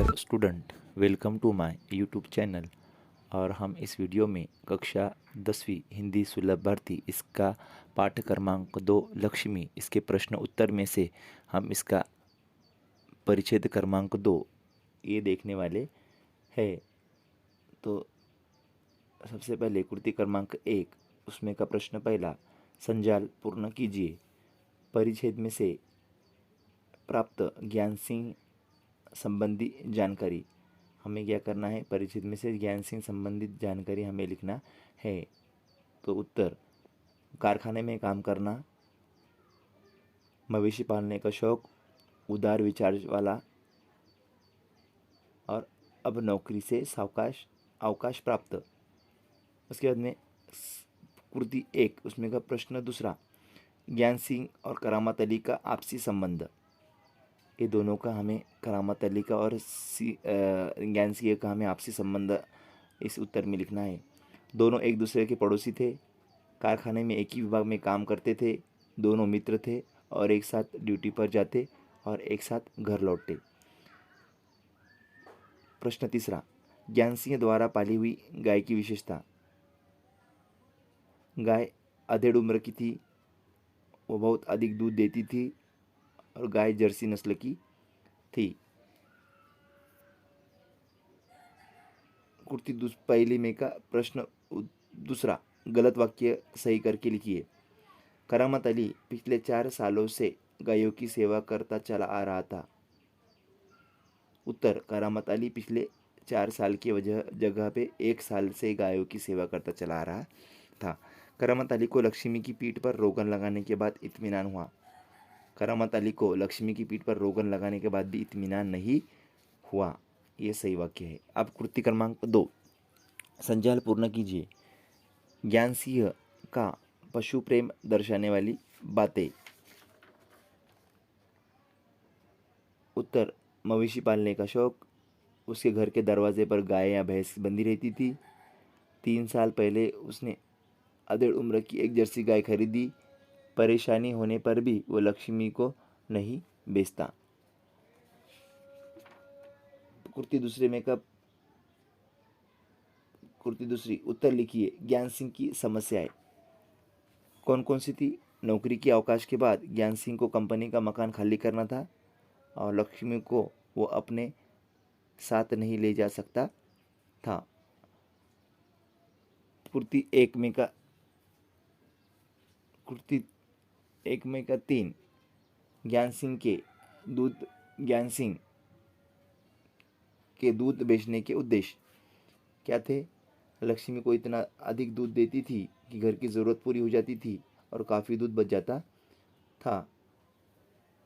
Dear student, welcome to my YouTube channel. और हम इस वीडियो में कक्षा 10वीं हिंदी सुलभ भारती इसका पाठ क्रमांक 2 लक्ष्मी इसके प्रश्न उत्तर में से हम इसका परिच्छेद क्रमांक 2 ये देखने वाले हैं। तो सबसे पहले कृति क्रमांक 1 उसमें का प्रश्न पहला, संजाल पूर्ण कीजिए। परिच्छेद में से प्राप्त ज्ञान सिंह संबंधी जानकारी हमें क्या करना है। परिचित में से ज्ञान सिंह संबंधित जानकारी हमें लिखना है। तो उत्तर, कारखाने में काम करना, मवेशी पालने का शौक, उदार विचार वाला, और अब नौकरी से सावकाश अवकाश प्राप्त। उसके बाद में कृति 1 उसमें का प्रश्न दूसरा, ज्ञान सिंह और करामत अली का आपसी संबंध। ये दोनों का हमें करामत अली का और ज्ञान सिंह का हमें आपसी संबंध इस उत्तर में लिखना है। दोनों एक दूसरे के पड़ोसी थे, कारखाने में एक ही विभाग में काम करते थे, दोनों मित्र थे और एक साथ ड्यूटी पर जाते और एक साथ घर लौटते। प्रश्न तीसरा, ज्ञान सिंह द्वारा पाली हुई गाय की विशेषता। गाय अधेड़ उम्र की थी, वो बहुत अधिक दूध देती थी और गाय जर्सी नस्ल की थी। कृति पहली में का प्रश्न दूसरा, गलत वाक्य सही करके लिखिए। करामत अली पिछले 4 सालों से गायों की सेवा करता चला आ रहा था। उत्तर, करामत अली पिछले 4 साल की जगह पे 1 साल से गायों की सेवा करता चला आ रहा था। करामत अली को लक्ष्मी की पीठ पर रोगन लगाने के बाद इत्मीनान हुआ। करामत अली को लक्ष्मी की पीठ पर रोगन लगाने के बाद भी इत्मीनान नहीं हुआ। ये सही वाक्य है। अब कृति क्रमांक 2, संजाल पूर्ण कीजिए। ज्ञान सिंह का पशु प्रेम दर्शाने वाली बातें। उत्तर, मवेशी पालने का शौक, उसके घर के दरवाजे पर गाय या भैंस बंधी रहती थी। 3 साल पहले उसने अधेड़ उम्र की एक जर्सी गाय खरीदी। परेशानी होने पर भी वो लक्ष्मी को नहीं बेचता। कृति दूसरे में कब कृति दूसरी, उत्तर लिखिए। ज्ञान सिंह की समस्याएं कौन कौन सी थी। नौकरी के अवकाश के बाद ज्ञान सिंह को कंपनी का मकान खाली करना था और लक्ष्मी को वो अपने साथ नहीं ले जा सकता था। कृति एक में का 3, ज्ञान सिंह के दूध बेचने के उद्देश्य क्या थे। लक्ष्मी को इतना अधिक दूध देती थी कि घर की ज़रूरत पूरी हो जाती थी और काफ़ी दूध बच जाता था।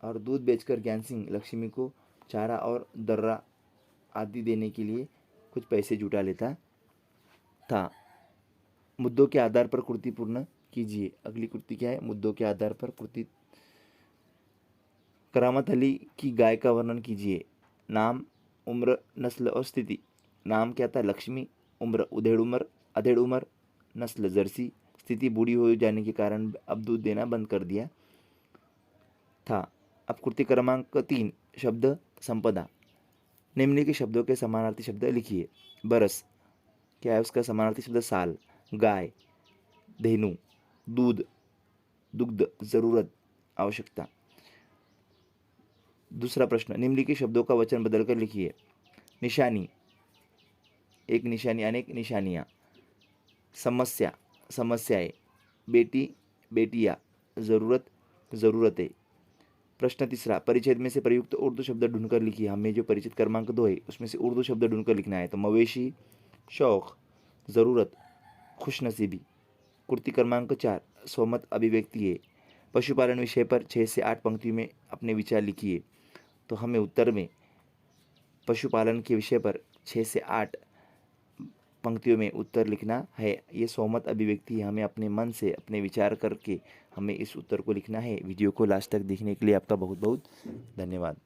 और दूध बेचकर ज्ञान सिंह लक्ष्मी को चारा और दर्रा आदि देने के लिए कुछ पैसे जुटा लेता था। मुद्दों के आधार पर कृति पूर्ण कीजिए। अगली कृति क्या है, मुद्दों के आधार पर कृति। करामत अली की गाय का वर्णन कीजिए। नाम, उम्र, नस्ल और स्थिति। नाम क्या था, लक्ष्मी। उम्र अधेड़ उम्र। नस्ल जर्सी। स्थिति, बूढ़ी हो जाने के कारण अब दूध देना बंद कर दिया था। अब कृति क्रमांक 3, शब्द संपदा। निम्नलिखित शब्दों के समानार्थी शब्द लिखिए। बरस क्या है, उसका समानार्थी शब्द साल। गाय, धेनु, दूध, दुग्ध, जरूरत, आवश्यकता। दूसरा प्रश्न, निम्नलिखित शब्दों का वचन बदलकर लिखिए। निशानी, एक निशानी, अनेक निशानियाँ। समस्या, समस्याएं। बेटी, बेटियाँ। जरूरत, ज़रूरतें। प्रश्न तीसरा, परिच्छेद में से प्रयुक्त उर्दू शब्द ढूंढकर लिखिए। हमें जो परिच्छेद क्रमांक 2 है उसमें से उर्दू शब्द ढूंढकर लिखना है। तो मवेशी, शौक, ज़रूरत, खुशनसीबी। कृति क्रमांक 4, स्वमत अभिव्यक्ति है। पशुपालन विषय पर 6 से 8 पंक्तियों में अपने विचार लिखिए। तो हमें उत्तर में पशुपालन के विषय पर 6 से 8 पंक्तियों में उत्तर लिखना है। ये स्वमत अभिव्यक्ति हमें अपने मन से अपने विचार करके हमें इस उत्तर को लिखना है। वीडियो को लास्ट तक देखने के लिए आपका बहुत बहुत धन्यवाद।